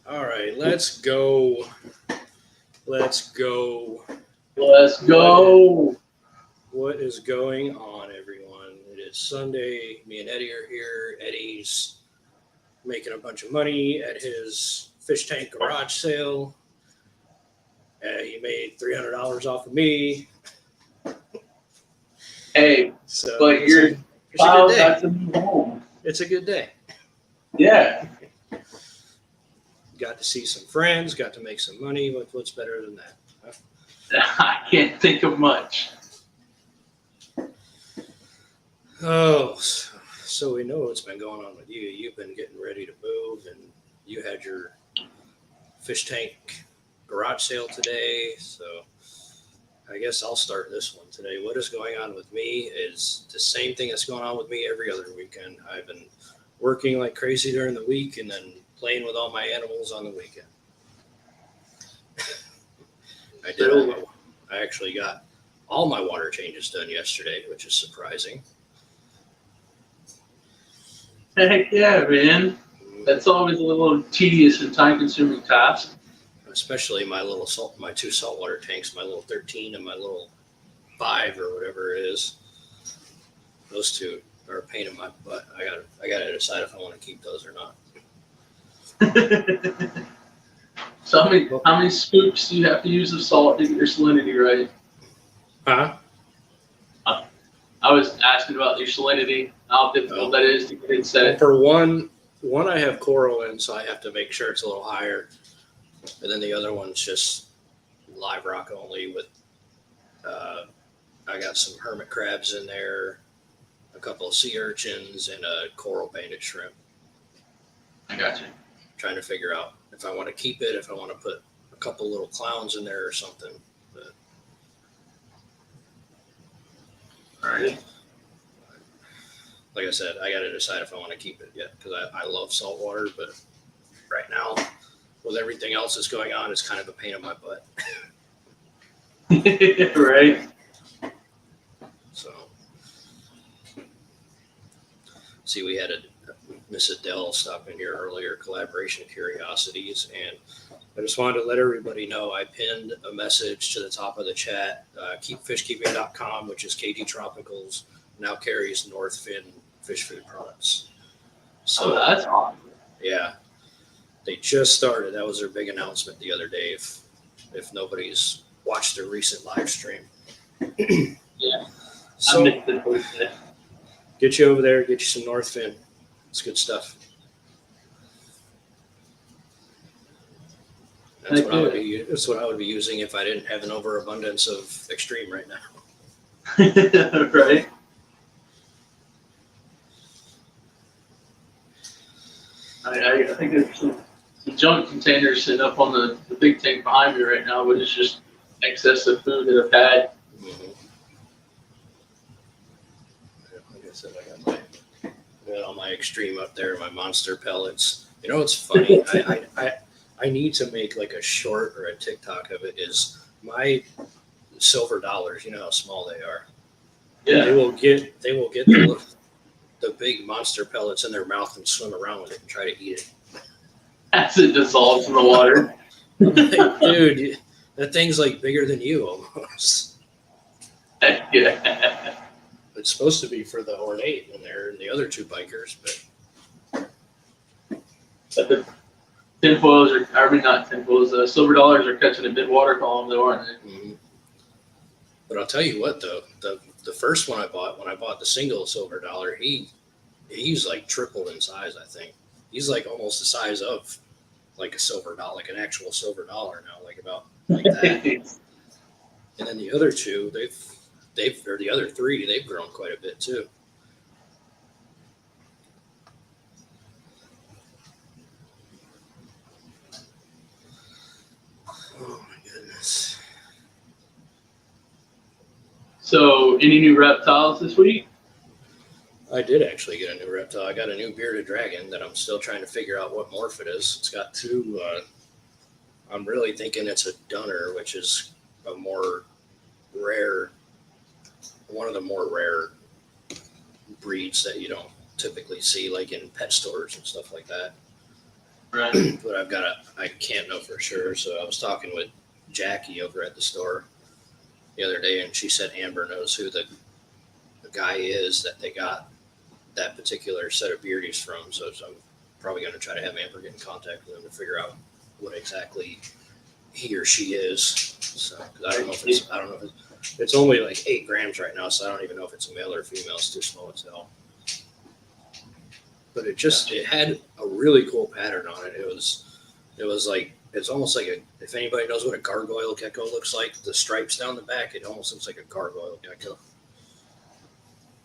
All right, let's go. Let's go. Let's What go. what is going on, everyone? It is Sunday. Me and Eddie are here. Eddie's making a bunch of money at his fish tank garage sale. He made $300 off of me, Hey, so but your it's a good child day. got to be home. It's a good day. Yeah. Got to see some friends. Got to make some money. What's better than that? Huh? I can't think of much. Oh, so we know what's been going on with you. You've been getting ready to move, and you had your fish tank garage sale today. So I guess I'll start this one today. What is going on with me is the same thing that's going on with me every other weekend. I've been working like crazy during the week and then playing with all my animals on the weekend. I did. I actually got all my water changes done yesterday, which is surprising. Heck yeah, man. That's always a little tedious and time-consuming task. Especially my two saltwater tanks, my little 13 and my little 5 or whatever it is. Those two are a pain in my butt. I got to decide if I want to keep those or not. So how many scoops do you have to use of salt to get your salinity right? Huh? I was asking about your salinity, how difficult that is to get it Well, set. for one I have coral in, so I have to make sure it's a little higher, and then the other one's just live rock only. With I got some hermit crabs in there, a couple of sea urchins, and a coral banded shrimp. I got you. Trying to figure out if I want to keep it, if I want to put a couple little clowns in there or something. But All right. like I said, I got to decide if I want to keep it yet because I love salt water, but right now, with everything else that's going on, it's kind of a pain in my butt. Right. So, see, we had Miss Adele stop in here earlier, Collaboration Curiosities, and I just wanted to let everybody know I pinned a message to the top of the chat. Keepfishkeeping.com, which is KG Tropicals, now carries North Fin fish food products. So That's awesome. yeah, they just started. That was their big announcement the other day. If nobody's watched their recent live stream, Yeah. so I missed it Thursday. get you over there, get you some North Fin. It's good stuff. That's what I would be using if I didn't have an overabundance of Extreme right now. Right. I think there's some junk containers sitting up on the big tank behind me right now, but it's just excess of food that I've had. Mm-hmm. Like I said, I got all my Extreme up there, my monster pellets. You know what's funny? I need to make like a short or a TikTok of it. Is my silver dollars? You know how small they are. Yeah. They will get the big monster pellets in their mouth and swim around with it and try to eat it. As it dissolves in the water. I'm like, dude, that thing's like bigger than you almost. Yeah. It's supposed to be for the ornate and they're the other two bikers, but But the tinfoils I mean not tinfoils, silver dollars are catching a big water column though, aren't they? mm-hmm. But I'll tell you what though, the first one I bought, when I bought the single silver dollar, he's like tripled in size, I think. He's like almost the size of like a silver dollar, like an actual silver dollar now, like about like that. And then the other two, or the other three, they've grown quite a bit too. Oh my goodness. So any new reptiles this week? I did actually get a new reptile. I got a new bearded dragon that I'm still trying to figure out what morph it is. It's got two. I'm really thinking it's a dunner, which is a more rare, one of the more rare breeds that you don't typically see, like in pet stores and stuff like that. Right. But I can't know for sure. So I was talking with Jackie over at the store the other day, and she said Amber knows who the guy is that they got that particular set of beardies from. So I'm probably going to try to have Amber get in contact with him to figure out what exactly he or she is. So, cause I don't know if it's only like 8 grams right now. So I don't even know if it's a male or female. It's too small to tell. But it had a really cool pattern on it. It was like, it's almost like if anybody knows what a gargoyle gecko looks like, the stripes down the back, it almost looks like a gargoyle gecko.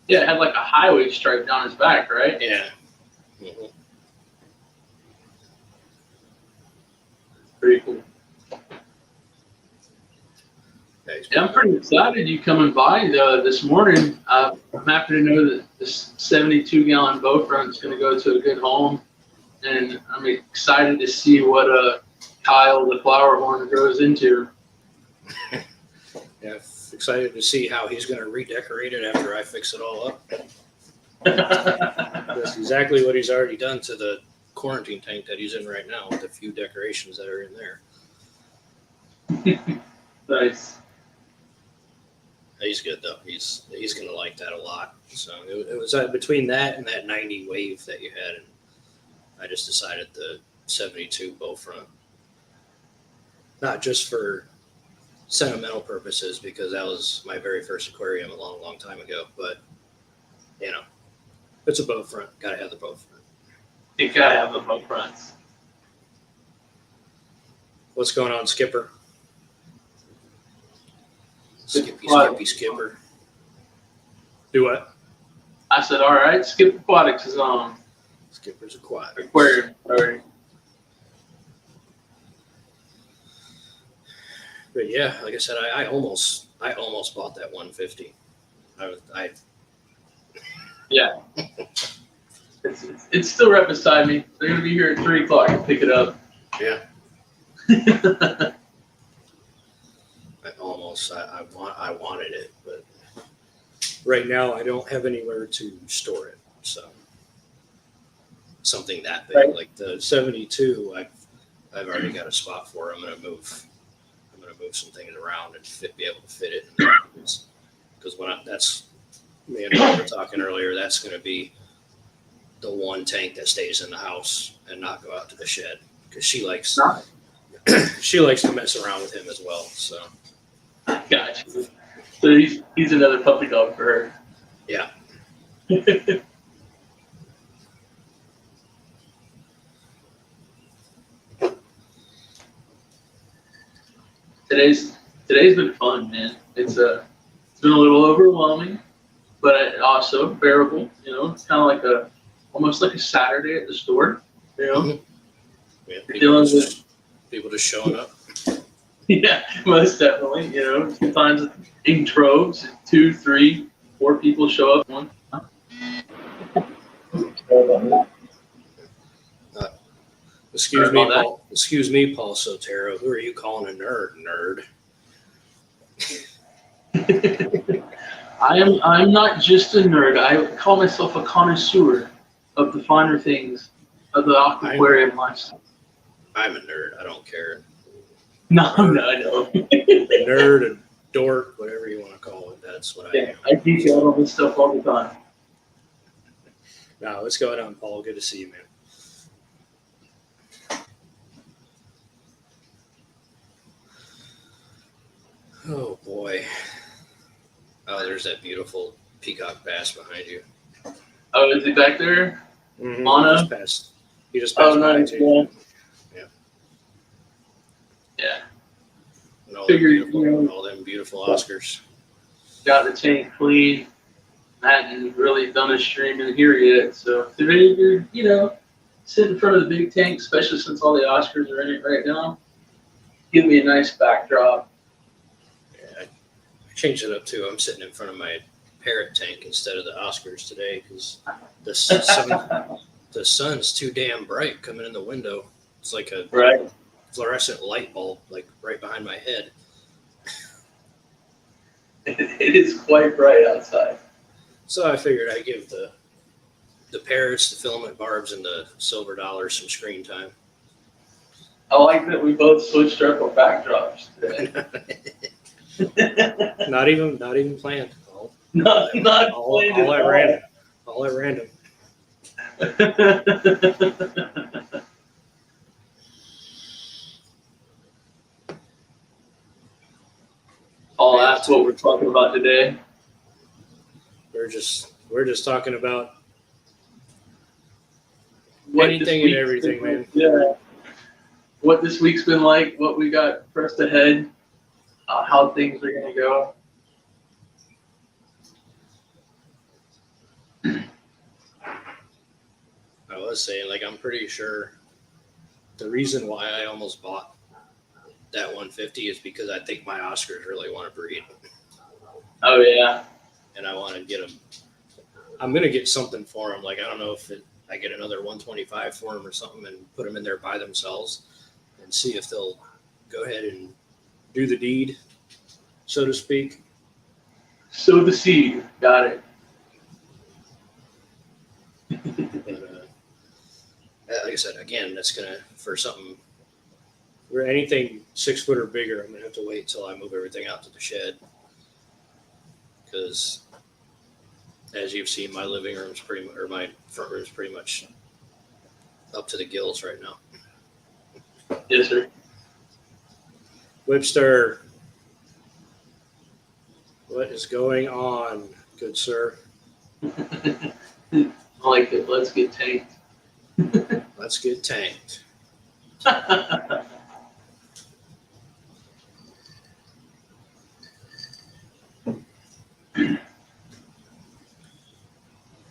Yeah, it had like a highway stripe down his back, right? Yeah. Mm-hmm. Pretty cool. Yeah, I'm pretty excited you coming by this morning. I'm happy to know that this 72-gallon bow front is going to go to a good home, and I'm excited to see what Kyle the flower horn grows into. Yeah, excited to see how he's going to redecorate it after I fix it all up. That's exactly what he's already done to the quarantine tank that he's in right now with a few decorations that are in there. Nice. He's good though. He's going to like that a lot. So it was between that and that 90 wave that you had, and I just decided the 72 bow front, not just for sentimental purposes, because that was my very first aquarium a long, long time ago. But you know, it's a bow front. Got to have the bow front. You gotta have the bow fronts. What's going on, Skipper? Skippy, Skipper. Do what? I said, all right, Skip Aquatics is on. Skipper's aquatic. Aquarium. Sorry. But yeah, like I said, I almost bought that 150. Yeah. It's still right beside me. They're gonna be here at 3 o'clock to pick it up. Yeah. I wanted it, but right now I don't have anywhere to store it. So something that big, right. Like the 72, I've already got a spot for. I'm gonna move some things around and be able to fit it. Because that's me and I were talking earlier. That's gonna be the one tank that stays in the house and not go out to the shed, because she likes to mess around with him as well. So gotcha. So he's another puppy dog for her. yeah. Today's been fun, man. It's been a little overwhelming, but also bearable. You know, it's kind of like almost like a Saturday at the store. You know, Yeah, people just showing up. Yeah, most definitely. You know, sometimes in droves, 2, 3, 4 people show up. One. Excuse me, Paul. Excuse me, Paul Sotero. Who are you calling a nerd? I'm not just a nerd. I call myself a connoisseur of the finer things of the aquarium lifestyle. I'm a nerd. I don't care. No. Nerd, a dork, whatever you want to call it. That's what I am. I geek out on this stuff all the time. Now, what's going on, Paul? Good to see you, man. Oh boy. Oh, there's that beautiful peacock bass behind you. Oh, is he back there? Mm-hmm. Mono? He just passed by nice. too. Yeah. And all Figured, all them beautiful Oscars. Got the tank clean. Hadn't really done a stream in here yet, so if you're, sit in front of the big tank, especially since all the Oscars are in it right now, give me a nice backdrop. Yeah, I changed it up too. I'm sitting in front of my parrot tank instead of the Oscars today because the sun's too damn bright coming in the window. It's like a fluorescent light bulb, like right behind my head. It is quite bright outside. So I figured I'd give the parrots, the filament barbs, and the silver dollars some screen time. I like that we both switched up our backdrops today. Not even planned. Not planned at all at all. random. All at random. Oh, that's what we're talking about today. We're just talking about What anything and everything, man. Yeah. What this week's been like, what we got pressed ahead, how things are gonna go. I was saying, like, I'm pretty sure the reason why I almost bought that 150 is because I think my Oscars really want to breed. Oh yeah. And I want to get them. I'm gonna get something for them. Like, I don't know if I get another 125 for them or something, and put them in there by themselves, and see if they'll go ahead and do the deed, so to speak. Sow the seed. Got it. But like I said, again, that's gonna for something. For anything 6 foot or bigger, I'm gonna have to wait until I move everything out to the shed, because as you've seen, my living room's my front room's pretty much up to the gills right now. Yes, sir. Whipster, what is going on, good sir? I like it. Let's get tanked. Let's get tanked.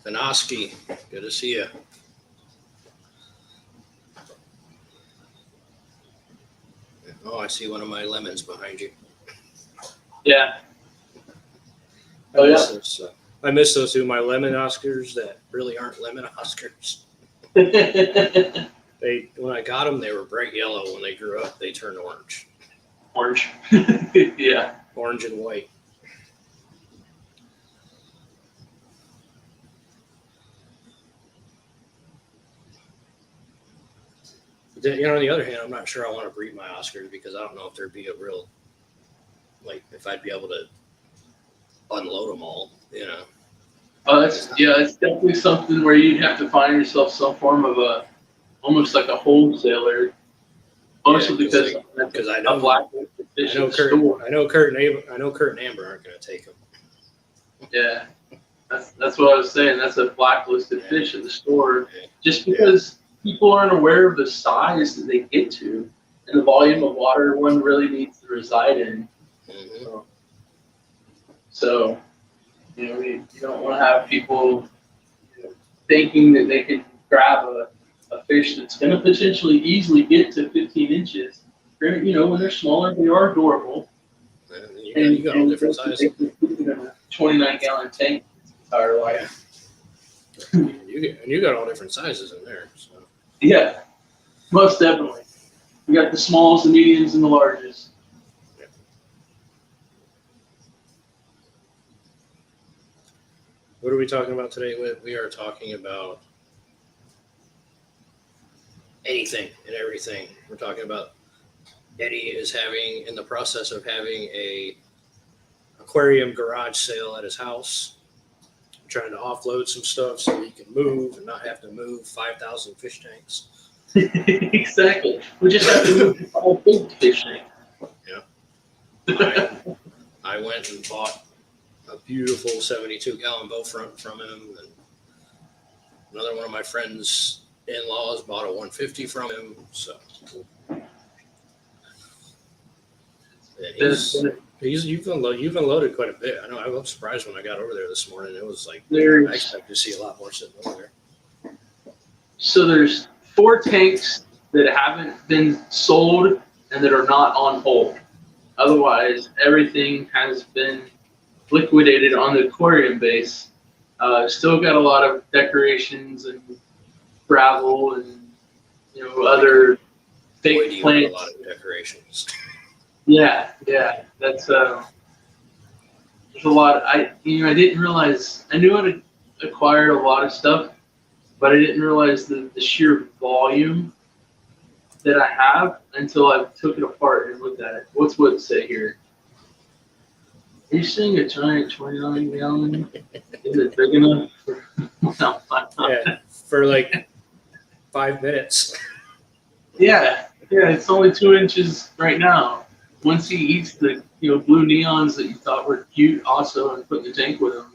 Vanoski, good to see you. Oh, I see one of my lemons behind you. Yeah. I miss those two, my lemon Oscars that really aren't lemon Oscars. When I got them, they were bright yellow. When they grew up, they turned orange. Orange. Yeah. Orange and white. But then, on the other hand, I'm not sure I want to breed my Oscars because I don't know if there'd be a real, like, if I'd be able to unload them all, Oh, it's definitely something where you'd have to find yourself some form of almost like a wholesaler. Mostly because I know Kurt and Amber aren't going to take them. Yeah, that's what I was saying. That's a blacklisted fish at the store, just because people aren't aware of the size that they get to and the volume of water one really needs to reside in. Mm-hmm. So, you don't want to have people thinking that they can grab a fish that's going to potentially easily get to 15 inches. When they're smaller, they are adorable. You got all different sizes. They can fit in a 29-gallon tank its entire life. You got all different sizes in there. So. Yeah, most definitely. We got the smalls, the mediums, and the larges. Yeah. What are we talking about today? We are talking about anything and everything. We're talking about Eddie is in the process of having a aquarium garage sale at his house. I'm trying to offload some stuff so he can move and not have to move 5,000 fish tanks. Exactly. We just have to move a big fish tank. Yeah. I went and bought a beautiful 72-gallon bow front from him, and another one of my friends' in-laws bought a 150 from him. So, and you've unloaded quite a bit. I know. I was surprised when I got over there this morning. It was like I expected to see a lot more sitting over there. So there's 4 tanks that haven't been sold and that are not on hold. Otherwise, everything has been liquidated on the aquarium base. Still got a lot of decorations and gravel and other fake plants. A lot of decorations. Yeah, that's there's a lot. I didn't realize. I knew I'd acquired a lot of stuff, but I didn't realize the sheer volume that I have until I took it apart and looked at it. What's what it say here? Are you seeing a giant 29-gallon? Is it big enough? Yeah, for like 5 minutes. Yeah, it's only 2 inches right now. Once he eats the blue neons that you thought were cute, also, and put in the tank with him.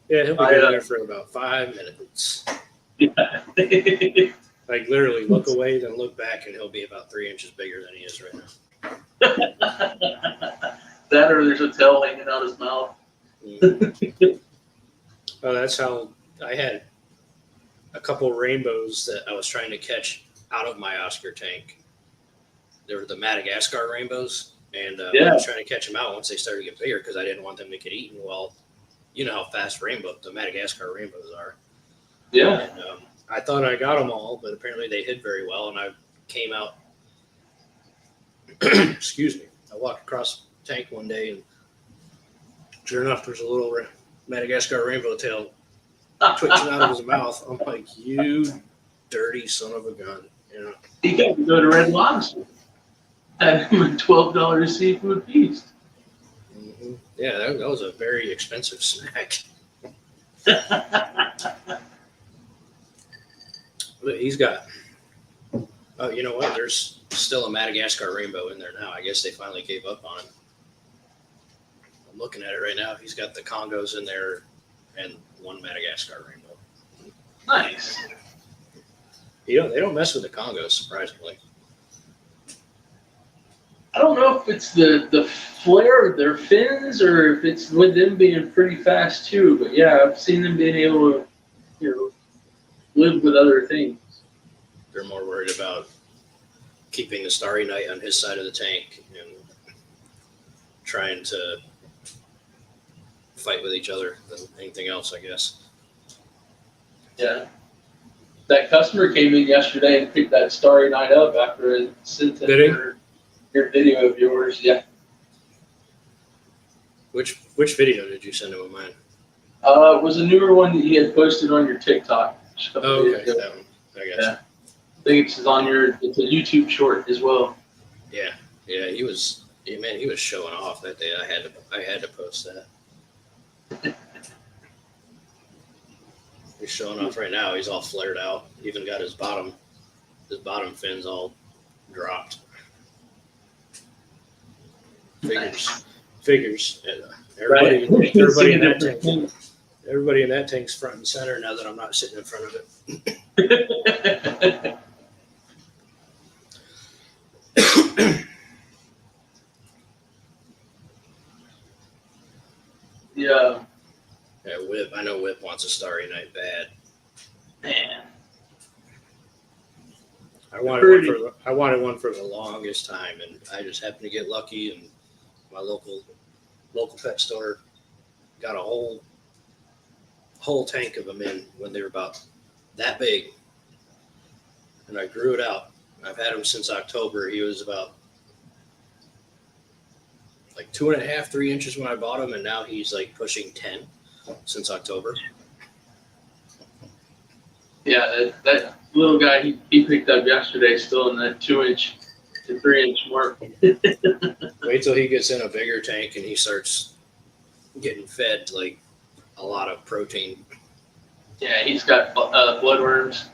Yeah, he'll be good there for about 5 minutes. Yeah. Like literally look away, then look back, and he'll be about 3 inches bigger than he is right now. That or there's a tail hanging out his mouth. Oh, that's how I had a couple rainbows that I was trying to catch out of my Oscar tank. They were the Madagascar rainbows, and I was trying to catch them out once they started to get bigger because I didn't want them to get eaten. Well, you know how fast the Madagascar rainbows are. Yeah. And I thought I got them all, but apparently they hid very well, and I came out. Excuse me. I walked across the tank one day, and sure enough, there's a little Madagascar rainbow tail twitching out of his mouth. I'm like, you dirty son of a gun. You know? He got to go to Red Lobster. Had him a $12 seafood feast. Mm-hmm. Yeah, that was a very expensive snack. But he's got. Oh, you know what? There's still a Madagascar rainbow in there now. I guess they finally gave up on him. I'm looking at it right now. He's got the Congos in there and one Madagascar rainbow. Nice. They don't mess with the Congos, surprisingly. I don't know if it's the flare of their fins or if it's with them being pretty fast too. But yeah, I've seen them being able to, live with other things. They're more worried about keeping the Starry Night on his side of the tank and trying to fight with each other than anything else, I guess. Yeah. That customer came in yesterday and picked that Starry Night up after it sent in your video of yours. Yeah. Which video did you send him of mine? It was a newer one that you had posted on your TikTok. Oh, okay. That one. I guess. Yeah. I think it's a YouTube short as well. Yeah. He was showing off that day. I had to post that. He's showing off right now. He's all flared out. Even got his bottom fins all dropped. Figures. Everybody in that tank. Everybody in that tank's front and center now that I'm not sitting in front of it. Yeah. Yeah, Whip. I know Whip wants a Starry Night bad. Man. I wanted one for the longest time, and I just happened to get lucky, and my local pet store got a whole tank of them in when they were about that big, and I grew it out. I've had him since October. He was about like 2.5, 3 inches when I bought him, and now he's like pushing 10 since October. Yeah, that little guy he picked up yesterday still in that 2-inch to 3-inch mark. Wait till he gets in a bigger tank and he starts getting fed like a lot of protein. Yeah, he's got bloodworms.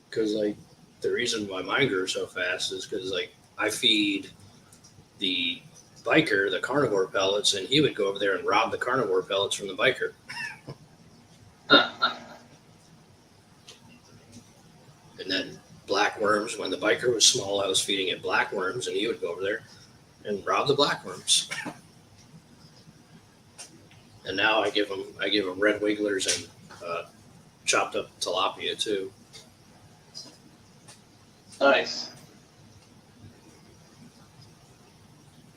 Because like the reason why mine grew so fast is because like I feed the biker the carnivore pellets, and he would go over there and rob the carnivore pellets from the biker. And then blackworms, when the biker was small, I was feeding it blackworms, and he would go over there and rob the blackworms. And now I give him red wigglers and chopped up tilapia too. Nice.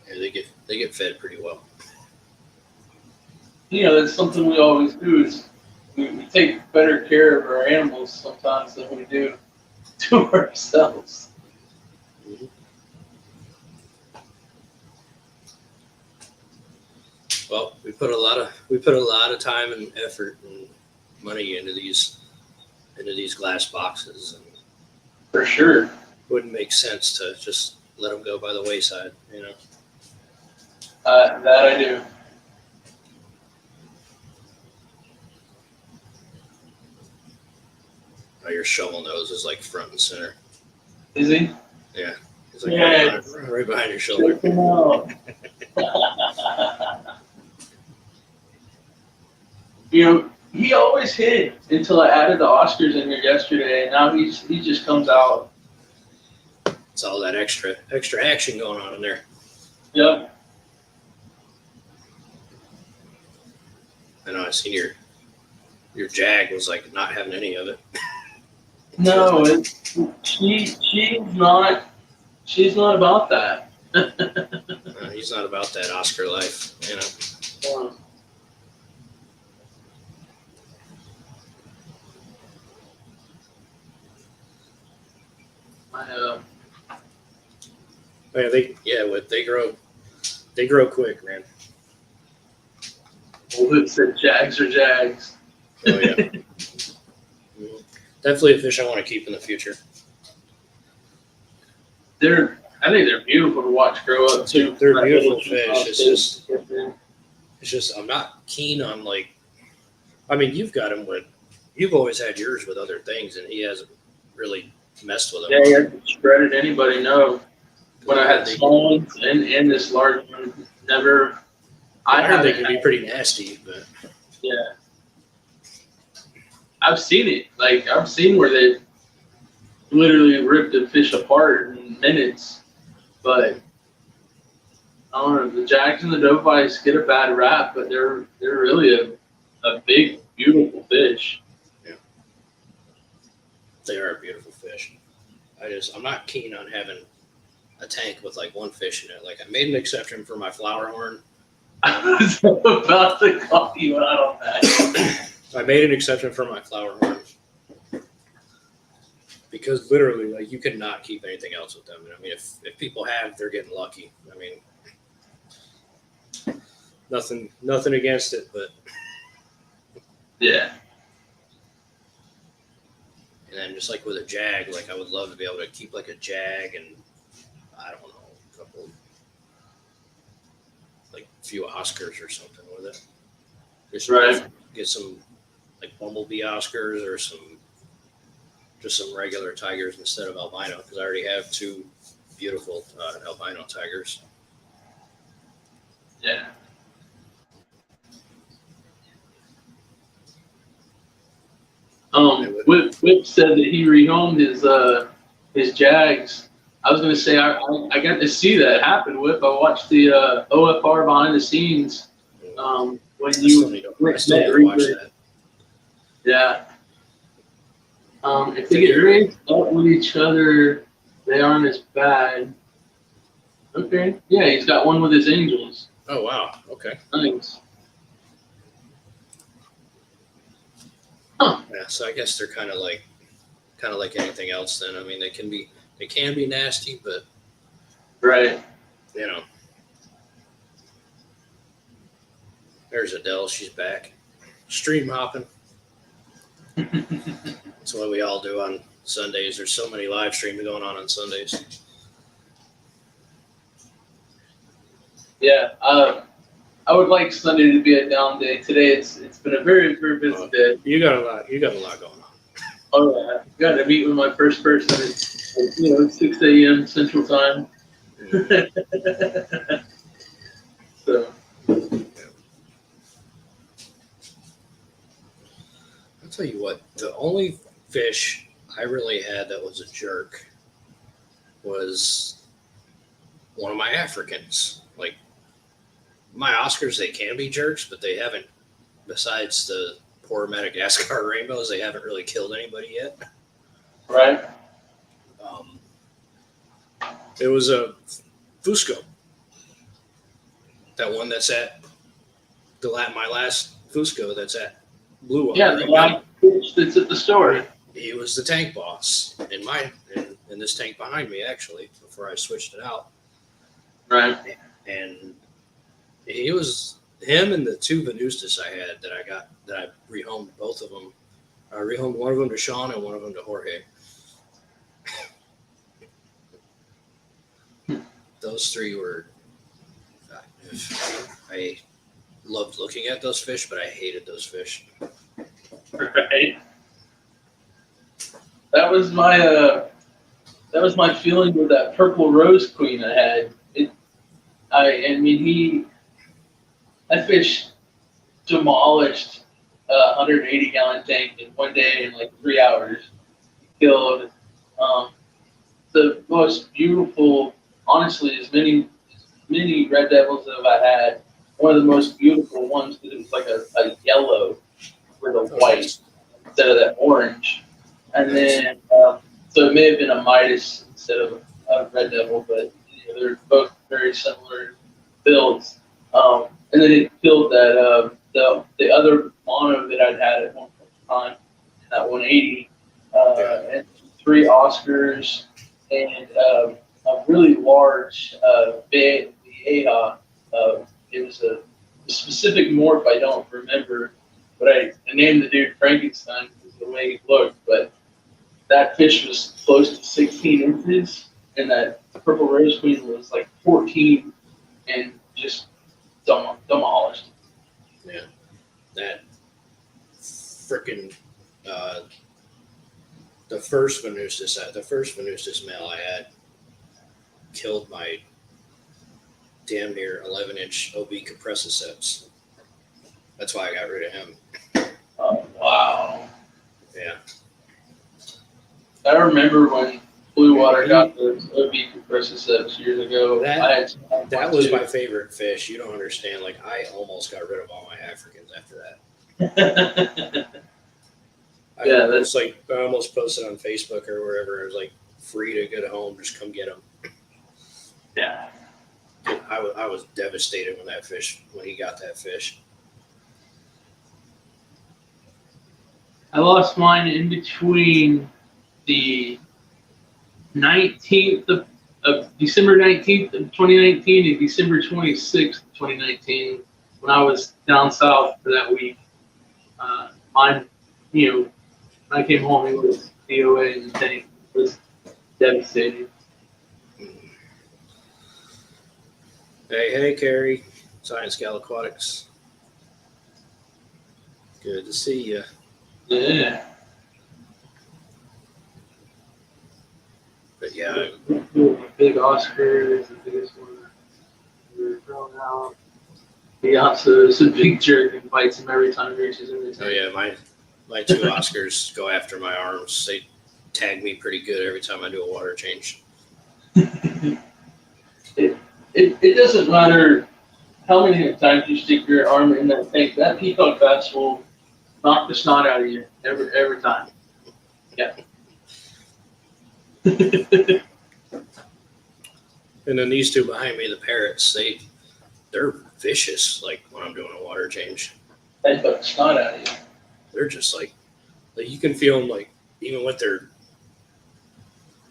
Yeah, they get fed pretty well. That's something we always do is we take better care of our animals sometimes than we do to ourselves. Mm-hmm. Well, we put a lot of time and effort and money into these glass boxes, and For sure. wouldn't make sense to just let them go by the wayside. That I do. Oh, your shovel nose is like front and center. Is he? Yeah, it's like Yeah. right behind your shoulder. Check him out. He always hid until I added the Oscars in here yesterday, and now he just comes out. It's all that extra action going on in there. Yep. I know. I seen your Jag was like not having any of it. No, she's not about that. He's not about that Oscar life. They grow quick, man. Luke said Jags are Jags. Oh yeah. Definitely a fish I want to keep in the future. I think they're beautiful to watch grow up too. They're beautiful fish. It's just I'm not keen on you've always had yours with other things, and he hasn't really messed with them. Yeah, he hasn't shredded anybody. No. When I had small ones and this large one, never. I heard they can be pretty nasty, but yeah. I've seen it. Like, I've seen where they literally ripped a fish apart in minutes. But I don't know. The Jags and the Dovies get a bad rap, but they're really a big, beautiful fish. Yeah. They are a beautiful fish. I'm not keen on having a tank with like one fish in it. Like, I made an exception for my flower horn. I was about to call you out on that. I made an exception for my flower horn because literally, like, you could not keep anything else with them. And I mean, if people have, they're getting lucky. I mean, nothing against it, but yeah. And then just like with a Jag, like I would love to be able to keep like a Jag and I don't know, a couple, like a few Oscars or something with it. Just right. Get some like bumblebee Oscars or just some regular tigers instead of albino, because I already have two beautiful albino tigers. Yeah. Whip said that he rehomed his Jags. I was gonna say I got to see that happen, Whip. I watched the OFR behind the scenes when you I still need to watch that. Yeah. If they get raised up with each other, they aren't as bad. Okay. Yeah, he's got one with his Angels. Oh wow. Okay. Nice. Huh. Yeah. So I guess they're kind of like anything else. Then I mean, they can be nasty, but right. You know. There's Adele. She's back. Stream hopping. That's what we all do on Sundays. There's so many live streams going on Sundays. Yeah, I would like Sunday to be a down day. Today it's been a very, very busy day. You got a lot going on. Oh yeah, got to meet with my first person at 6 a.m. Central Time. Yeah. So. I'll tell you what, the only fish I really had that was a jerk was one of my Africans. Like, my Oscars, they can be jerks, but they haven't, besides the poor Madagascar rainbows, they haven't really killed anybody yet. Right. It was a Fusco. That one that's at my last Fusco that's at Blue Water. Yeah, the live fish that's at the store. He was the tank boss in this tank behind me, actually, before I switched it out. Right. And he was him and the two Venustas I had that I rehomed both of them. I rehomed one of them to Sean and one of them to Jorge. Those three were. I loved looking at those fish, but I hated those fish. Right. That was my feeling with that purple rose queen I had. I fished demolished a 180-gallon tank in one day in like 3 hours. Killed the most beautiful, honestly, as many red devils as I've had. One of the most beautiful ones because it was like a yellow with a white instead of that orange. And then, so it may have been a Midas instead of a red devil, but they're both very similar builds. And then it killed that the other mono that I'd had at one point in time, that 180, and 3 Oscars, and a really large Vieja. It was a specific morph I don't remember, but I named the dude Frankenstein because of the way he looked. But that fish was close to 16 inches, and that purple rose queen was like 14, and just demolished. Yeah, that freaking the first Venustus male I had killed my damn near 11-inch OB compressiceps. That's why I got rid of him. Oh, wow. Yeah. I remember when Blue Water got the OB compressiceps years ago. That was my favorite fish. You don't understand. Like, I almost got rid of all my Africans after that. I almost posted on Facebook or wherever. I was like, free to get home. Just come get them. Yeah. I was devastated when he got that fish. I lost mine in between the 19th of December 19th of 2019 and December 26th of 2019 when I was down south for that week. Mine, when I came home, it was DOA in the tank. It was devastating. Hey, Carrie, Science Gal Aquatics. Good to see you. Yeah. But yeah, Big Oscar is the biggest one. We're thrown out. He also is a big jerk and bites him every time he reaches in the tank. Oh yeah, my 2 Oscars go after my arms. They tag me pretty good every time I do a water change. It doesn't matter how many times you stick your arm in that tank. That peacock bass will knock the snot out of you every time. Yeah. And then these two behind me, the parrots, they're vicious. Like when I'm doing a water change, They knock the snot out of you. they're just like you can feel them. Like even with their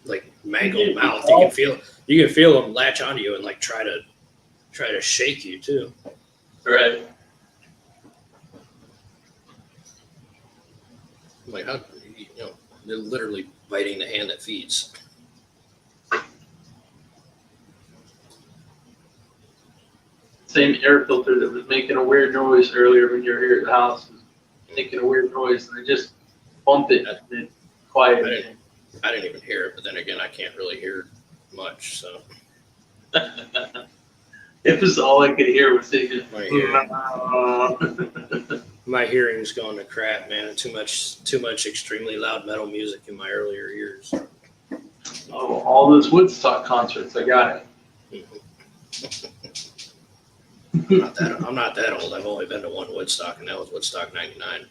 like mangled mouth, you can feel them latch onto you and like try to shake you too. Right. Like how they're literally biting the hand that feeds. Same air filter that was making a weird noise earlier when you were here at the house was making a weird noise, and I just bumped it and it quieted. I didn't even hear it, but then again, I can't really hear much, so. It was all I could hear was thinking. My hearing's gone to crap, man. Too much extremely loud metal music in my earlier years. Oh, all those Woodstock concerts, I got it. I'm not that old. I've only been to one Woodstock, and that was Woodstock '99.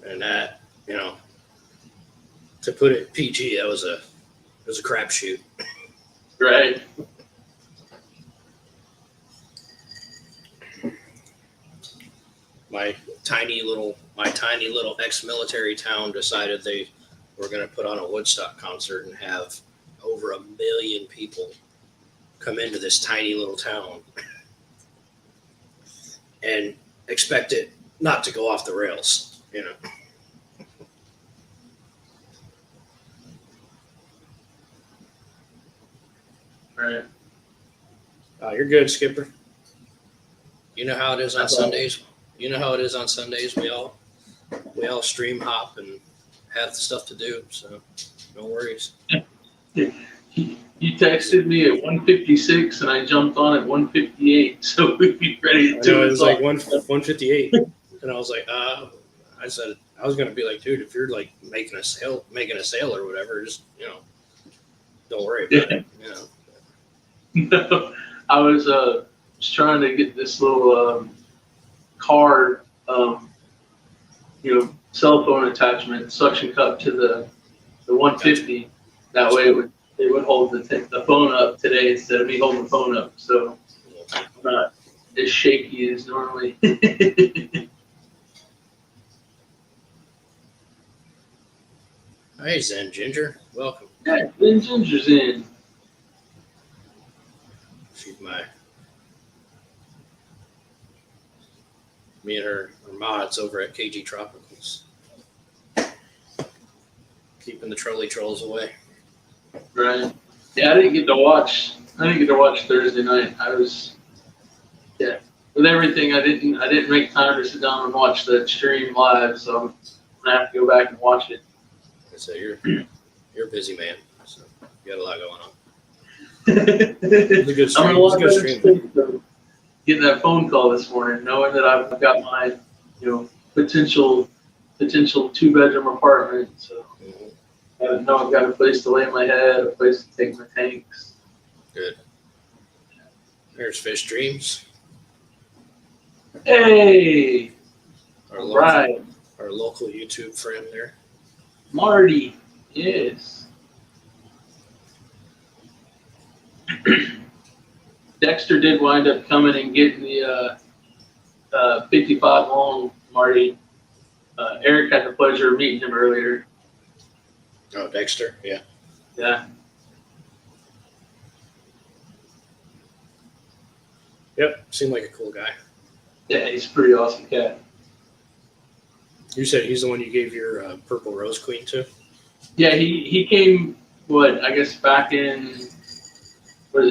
And that, to put it PG, it was a crapshoot. Right. My tiny little ex-military town decided they were going to put on a Woodstock concert and have over 1 million people come into this tiny little town and expect it not to go off the rails, you know. Right. You're good, Skipper. You know how it is on Sundays. You know how it is on Sundays. We all stream hop and have stuff to do, so no worries. You texted me at 1:56 and I jumped on at 1:58, so we'd be ready to do it. It was like 1:58, and I was like, I said I was gonna be like, dude, if you're like making a sale or whatever, just don't worry about it, you know. No, I was just trying to get this little card, cell phone attachment suction cup to the 150. That way it would hold the phone up today instead of me holding the phone up. So I'm not as shaky as normally. Hey, Zen Ginger, welcome. Yeah, Zen Ginger's in. She's me and her mods over at KG Tropicals. Keeping the trolley trolls away. Right. Yeah, I didn't get to watch Thursday night. I was with everything. I didn't make time to sit down and watch the stream live, so I'm gonna have to go back and watch it. So you're a busy man, so you got a lot going on. It was a good stream. I'm a lot better stream. Getting that phone call this morning, knowing that I've got my potential 2-bedroom apartment. So I know I've got a place to lay my head, a place to take my tanks. Good. There's Fish Dreams. Hey. Our local YouTube friend there. Marty, yes. Dexter did wind up coming and getting the 55 long Marty. Eric had the pleasure of meeting him earlier. Oh, Dexter, yeah. Yeah. Yep, seemed like a cool guy. Yeah, he's a pretty awesome cat. You said he's the one you gave your purple rose queen to? Yeah, he came, I guess back in,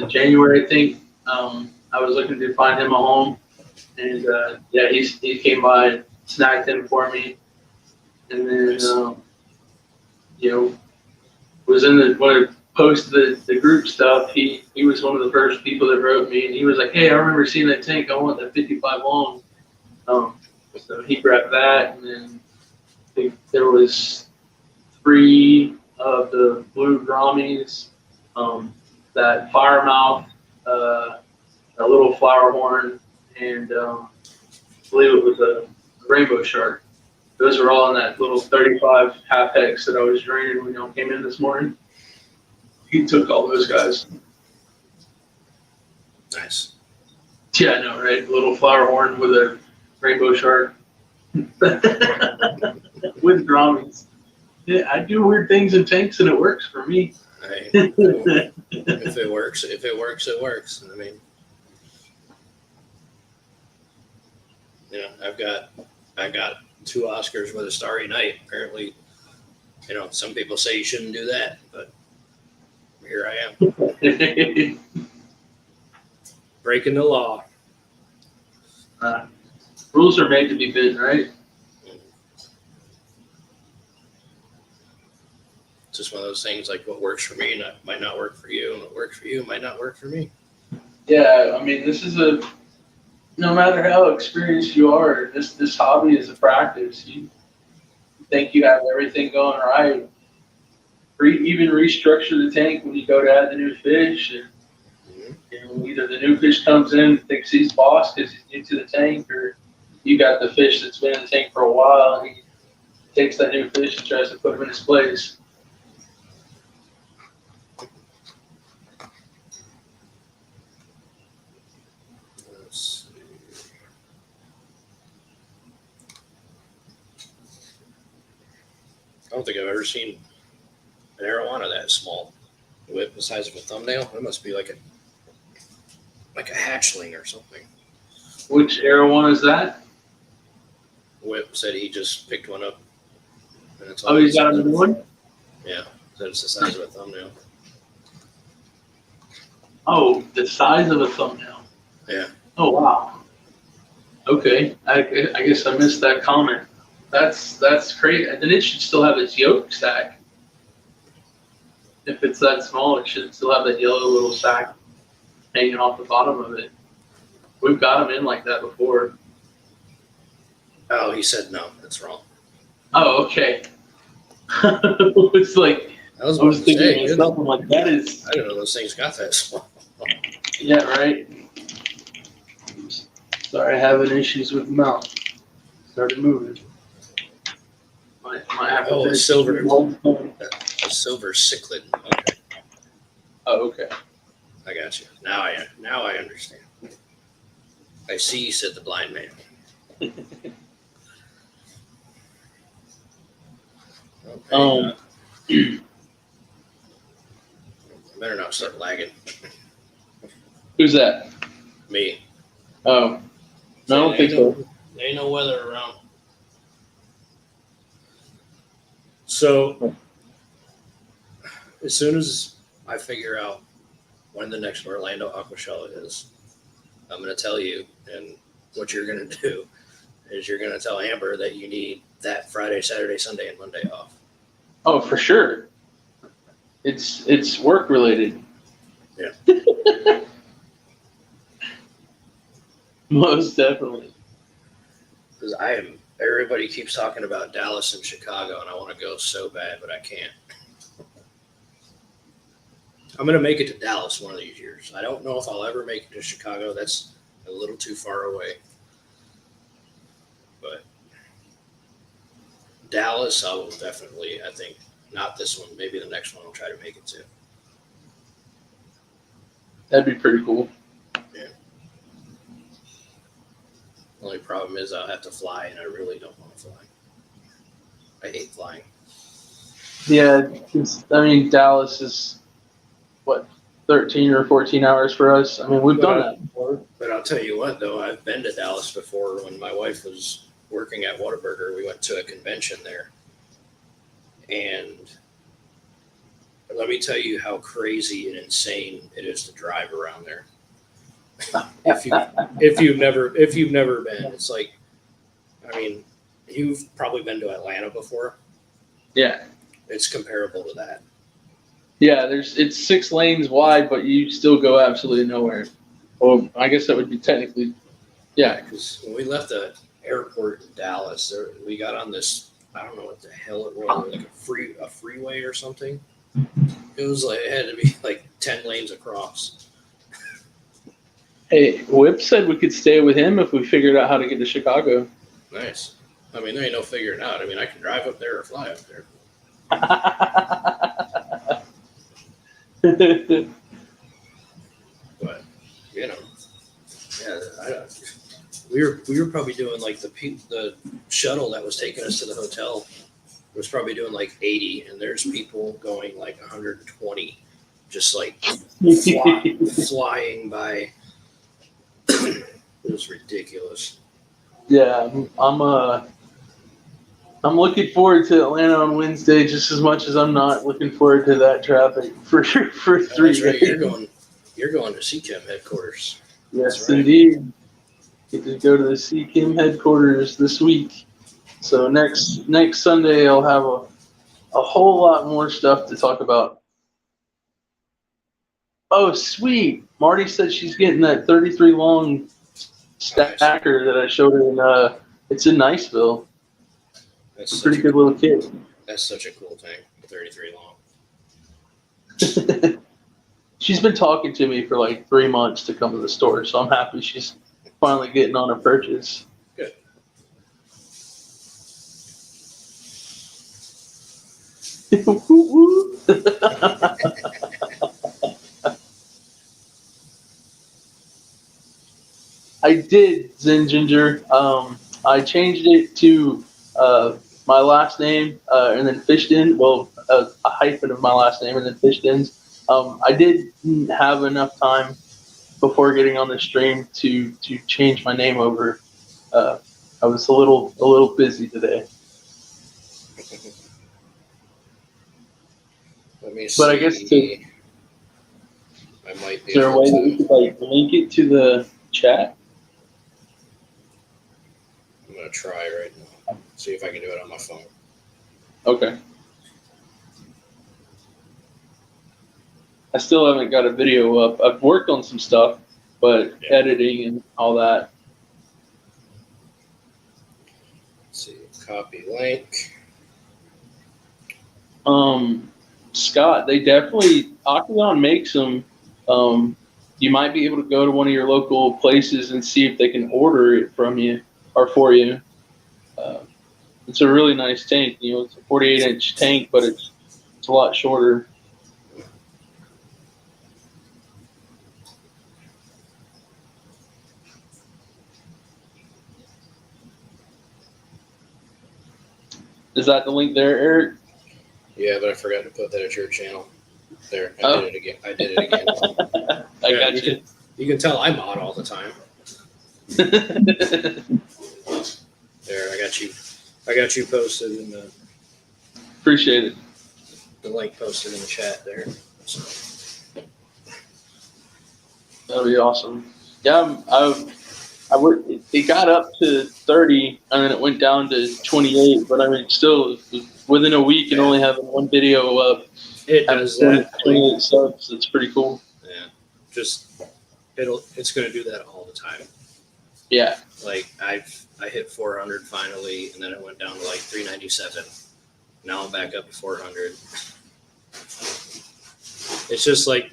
January, I think. I was looking to find him a home. And, he came by, snagged him for me. And then, Nice. Was when I posted the group stuff, he was one of the first people that wrote me. And he was like, hey, I remember seeing that tank. I want that 55 long. So he grabbed that, and then I think there was 3 of the blue Grammies, that Firemouth, a little flower horn, and I believe it was a rainbow shark. Those were all in that little 35 half hex that I was draining when y'all came in this morning. He took all those guys. Nice. Yeah, I know, right? A little flower horn with a rainbow shark. With Grammies. Yeah, I do weird things in tanks and it works for me. Hey, if it works, it works. I mean, I've got 2 Oscars with a Starry Night. Apparently, some people say you shouldn't do that, but here I am. Breaking the law. Rules are made to be bent, right? It's just one of those things, like what works for me might not work for you, and what works for you might not work for me. Yeah, I mean, this is no matter how experienced you are, this hobby is a practice. You think you have everything going right. Even restructure the tank when you go to add the new fish. And, either the new fish comes in and thinks he's boss because he's new to the tank, or you got the fish that's been in the tank for a while and he takes that new fish and tries to put him in his place. Let's see. I don't think I've ever seen an arowana that small, with the size of a thumbnail. That must be like like a hatchling or something. Which Air one is that? Whip said he just picked one up. And it's Oh, he's got a new one? Yeah, said it's the size of a thumbnail. Oh, the size of a thumbnail. Yeah. Oh, wow. Okay, I guess I missed that comment. That's great. And then it should still have its yoke sack. If it's that small, it should still have that yellow little sack hanging off the bottom of it. We've got them in like that before. Oh, he said no. That's wrong. Oh, okay. It's like I was thinking something like that is. I didn't know those things got that small. Yeah, right. Sorry, having issues with the mouth. Started moving. Might have to a finish silver. this. A silver cichlid. Okay, Oh, okay. I got you. Now I understand. I see, said the blind man. Okay, I better not start lagging. Who's that? Me. Oh, no, I don't think so. There ain't no weather around. So, as soon as I figure out when the next Orlando Aquashella is, I'm going to tell you, and what you're going to do is you're going to tell Amber that you need that Friday, Saturday, Sunday, and Monday off. Oh, for sure. It's work related. Yeah. Most definitely. Because everybody keeps talking about Dallas and Chicago, and I want to go so bad, but I can't. I'm going to make it to Dallas one of these years. I don't know if I'll ever make it to Chicago. That's a little too far away. But Dallas, I will definitely, I think, not this one, maybe the next one I'll try to make it to. That'd be pretty cool. Yeah. Only problem is I'll have to fly, and I really don't want to fly. I hate flying. Yeah, I mean, Dallas is, 13 or 14 hours for us. I mean, we've done that before. But I'll tell you what, though, I've been to Dallas before. When my wife was working at Whataburger, we went to a convention there. And let me tell you how crazy and insane it is to drive around there. If you've never been, it's like, I mean, you've probably been to Atlanta before. Yeah. It's comparable to that. Yeah, it's 6 lanes wide, but you still go absolutely nowhere. Well, I guess that would be technically, yeah. Because when we left the airport in Dallas, we got on this, I don't know what the hell it was, like a freeway or something. It was like, it had to be like 10 lanes across. Hey, Whip said we could stay with him if we figured out how to get to Chicago. Nice. I mean, there ain't no figuring out. I mean, I can drive up there or fly up there. But, you know, yeah, we were probably doing like the shuttle that was taking us to the hotel was probably doing like 80, and there's people going like 120, just like flying by. It was ridiculous. Yeah, I'm looking forward to Atlanta on Wednesday just as much as I'm not looking forward to that traffic for 3 That's right. days. You're going to CChem headquarters. Yes, right. Indeed. Get to go to the CChem headquarters this week. So next Sunday I'll have a whole lot more stuff to talk about. Oh, sweet. Marty said she's getting that 33 long stacker that I showed her in it's in Niceville. That's It's a pretty good little kit. That's such a cool tank, 33 long. She's been talking to me for like 3 months to come to the store, so I'm happy she's finally getting on a purchase. Good. I did, Zen Ginger. I changed it to my last name and then Fishton. Well, a hyphen of my last name and then Fishton's. I didn't have enough time before getting on the stream to change my name over. I was a little busy today. Let me see. But I guess I might be is there a able way that to. we could like link it to the chat? I'm gonna try right now. See if I can do it on my phone. Okay. I still haven't got a video up. I've worked on some stuff, but editing and all that. Let's see, copy link. Scott, they definitely Octagon makes them. You might be able to go to one of your local places and see if they can order it from you or for you. It's a really nice tank. You know, it's a 48-inch tank, but it's a lot shorter. Is that the link there, Eric? Yeah, but I forgot to put that at your channel. There, I did it again. I did it again. I got you. You can tell I'm on all the time. There, I got you. I got you posted in the. Appreciate it. The link posted in the chat there. So. That'll be awesome. Yeah, it got up to 30 and then it went down to 28, but I mean, still within a week and only having one video up. It does that. 28 subs. It's pretty cool. Yeah, just it's going to do that all the time. Yeah. Like I hit 400 finally, and then it went down to like 397. Now I'm back up to 400. It's just like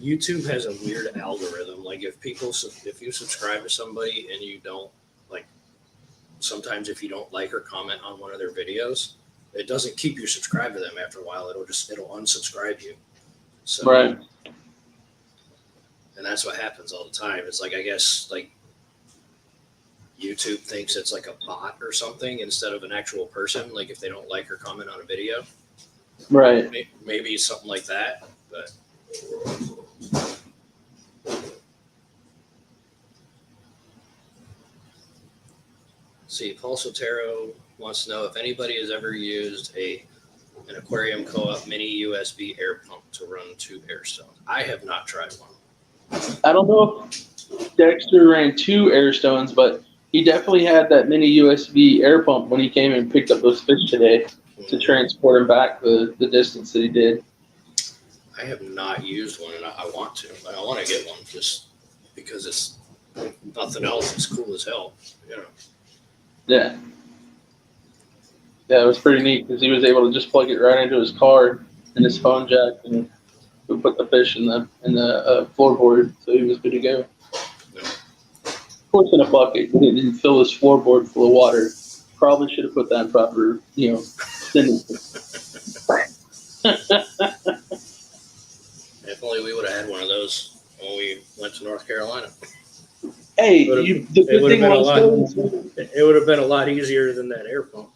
YouTube has a weird algorithm. Like if you subscribe to somebody and you don't like, sometimes if you don't like or comment on one of their videos, it doesn't keep you subscribed to them after a while. It'll unsubscribe you. So, right. And that's what happens all the time. It's like, I guess like YouTube thinks it's like a bot or something instead of an actual person. Like if they don't like or comment on a video, right? Maybe something like that. But see, Paul Sotero wants to know if anybody has ever used an aquarium co-op mini USB air pump to run 2 air stones. I have not tried one. I don't know if Dexter ran 2 air stones, but he definitely had that mini USB air pump when he came and picked up those fish today to transport him back the distance that he did. I have not used one, and I want to. I want to get one just because it's nothing else. It's cool as hell, you know. Yeah. Yeah, it was pretty neat because he was able to just plug it right into his car and his phone jack, and we put the fish in the floorboard, so he was good to go. Yeah. Of course, in a bucket, but it didn't fill his floorboard full of water. Probably should have put that in proper, sentence. If only we would have had one of those when we went to North Carolina. Hey, it would have been a lot easier than that air pump.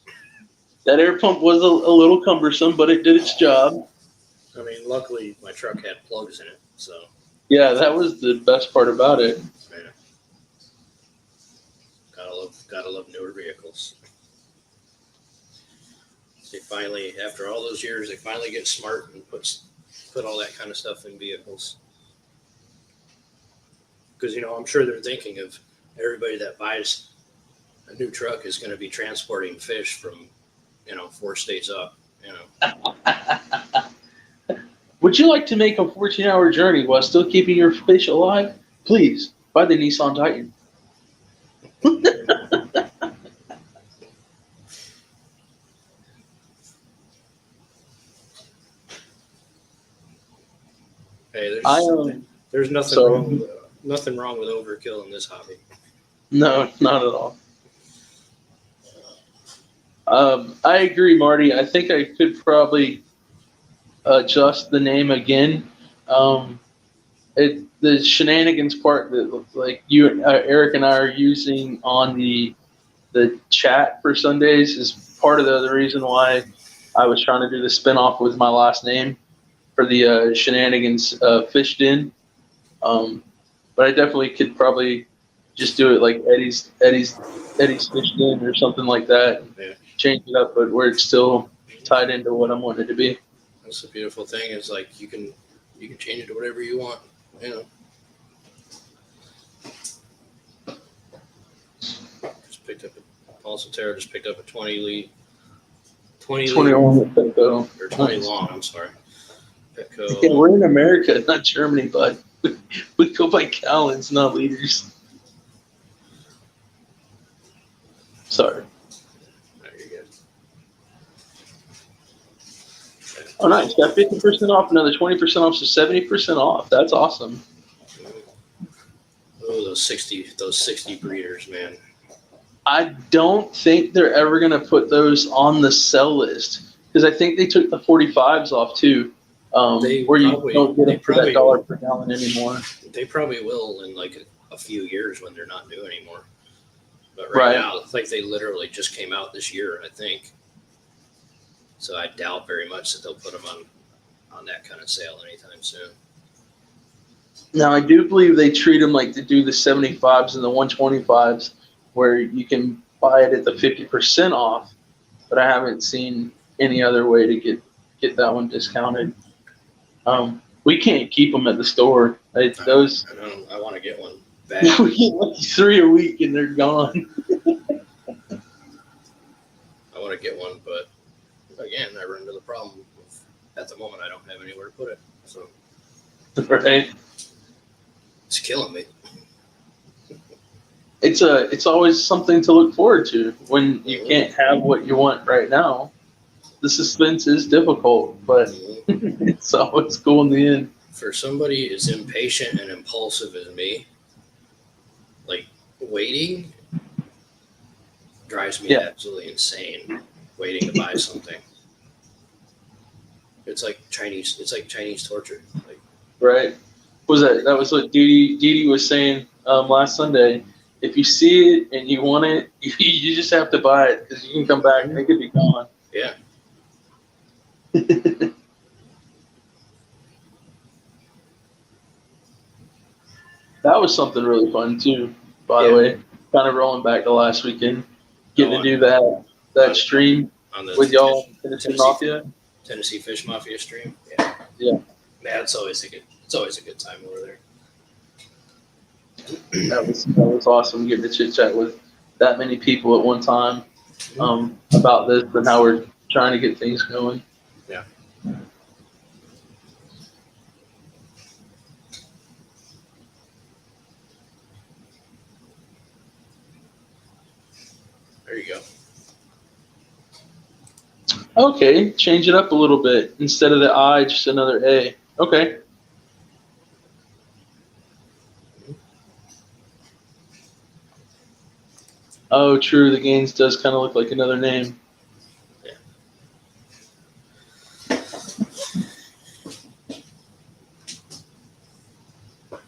That air pump was a little cumbersome, but it did its job. I mean, luckily my truck had plugs in it, so. Yeah, that was the best part about it. Yeah. Gotta love newer vehicles. They finally, after all those years, they finally get smart and put all that kind of stuff in vehicles. Because, I'm sure they're thinking of everybody that buys a new truck is going to be transporting fish from, 4 states up, Would you like to make a 14-hour journey while still keeping your fish alive? Please, buy the Nissan Titan. Hey, there's nothing wrong with overkill in this hobby. No, not at all. I agree, Marty. I think I could probably adjust the name again. The shenanigans part that like you, Eric, and I are using on the chat for Sundays is part of the reason why I was trying to do the spinoff with my last name for the shenanigans fish den. But I definitely could probably just do it like Eddie's Fish Den or something like that. Yeah. Change it up, but where it's still tied into what I'm wanting it to be. That's the beautiful thing is like you can change it to whatever you want. You know. Just picked up Paul Sotero just picked up a 20 21 with Petco. or 20 long. I'm sorry. Petco. Yeah, we're in America, not Germany, bud. We go by gallons, not liters. Sorry. There you go. Oh, nice. Got 50% off, another 20% off, so 70% off. That's awesome. Oh, those 60 breeders, man. I don't think they're ever going to put those on the sell list because I think they took the 45s off too, where you don't get them for that $1 per gallon anymore. They probably will in like a few years when they're not new anymore. But right now, it's like they literally just came out this year, I think. So I doubt very much that they'll put them on that kind of sale anytime soon. Now, I do believe they treat them like they do the 75s and the 125s, where you can buy it at the 50% off, but I haven't seen any other way to get that one discounted. We can't keep them at the store. I want to get one bad. We get like 3 a week and they're gone. I want to get one, but again, I run into the problem. At the moment, I don't have anywhere to put it, so Right. it's killing me. It's always something to look forward to when you can't have what you want right now. The suspense is difficult, but it's always cool in the end. For somebody as impatient and impulsive as me, like waiting drives me absolutely insane. Waiting to buy something. It's like Chinese torture. Like, Right. That was what Dee was saying last Sunday. If you see it and you want it, you just have to buy it because you can come back and it could be gone. yeah. That was something really fun too, by the way. Kind of rolling back to last weekend, getting to do that stream on the with y'all, Tennessee Mafia. Tennessee Fish Mafia stream. Yeah. Man, it's always a good time over there. That was awesome getting to chit chat with that many people at one time about this and how we're trying to get things going. Yeah. There you go. Okay, change it up a little bit. Instead of the I, just another A. Okay. Oh, true. The Gaines does kind of look like another name. Yeah.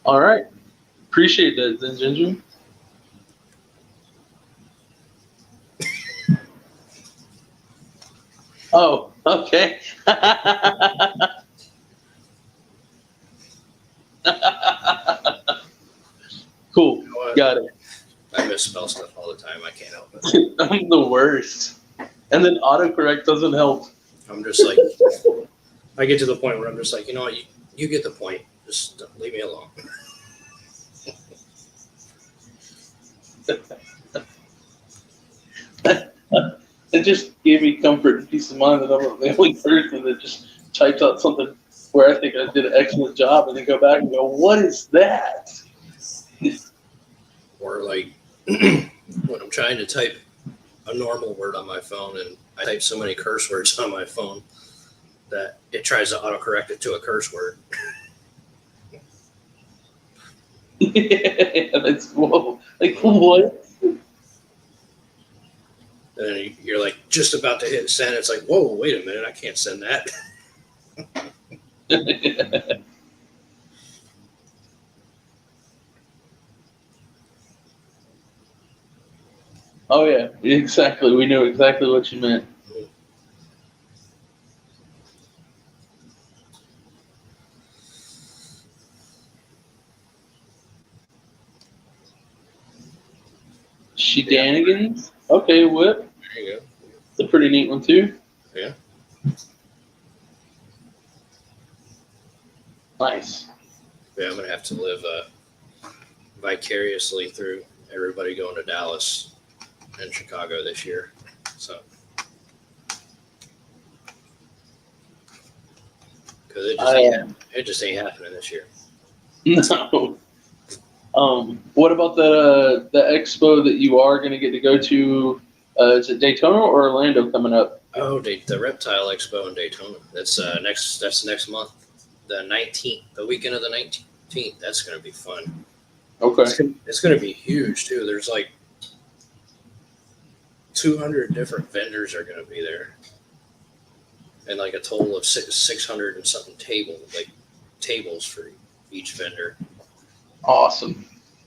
All right. Appreciate that, then, Ginger. Oh, okay. Cool. You know what? Got it. I misspell stuff all the time. I can't help it. I'm the worst. And then autocorrect doesn't help. I'm just like, I get to the point where I'm just like, you know what? You get the point. Just leave me alone. It just gave me comfort and peace of mind that I'm the only person that just types out something where I think I did an excellent job and then go back and go, what is that? Or like when I'm trying to type a normal word on my phone and I type so many curse words on my phone that it tries to autocorrect it to a curse word. Yeah, that's whoa. Like what? And then you're like just about to hit send. It's like, whoa, wait a minute, I can't send that. Oh yeah, exactly. We knew exactly what you meant. Shenanigans. Okay, whip. There you go. It's a pretty neat one too. Yeah. Nice. Yeah, I'm gonna have to live vicariously through everybody going to Dallas and Chicago this year. So, because it just ain't happening this year. No. What about the expo that you are going to get to go to? Is it Daytona or Orlando coming up? Oh, the Reptile Expo in Daytona. That's next month, the 19th, the weekend of the 19th. That's gonna be fun. Okay. It's gonna be huge too. There's like 200 different vendors are gonna be there, and like a total of 600 and something tables for each vendor. Awesome.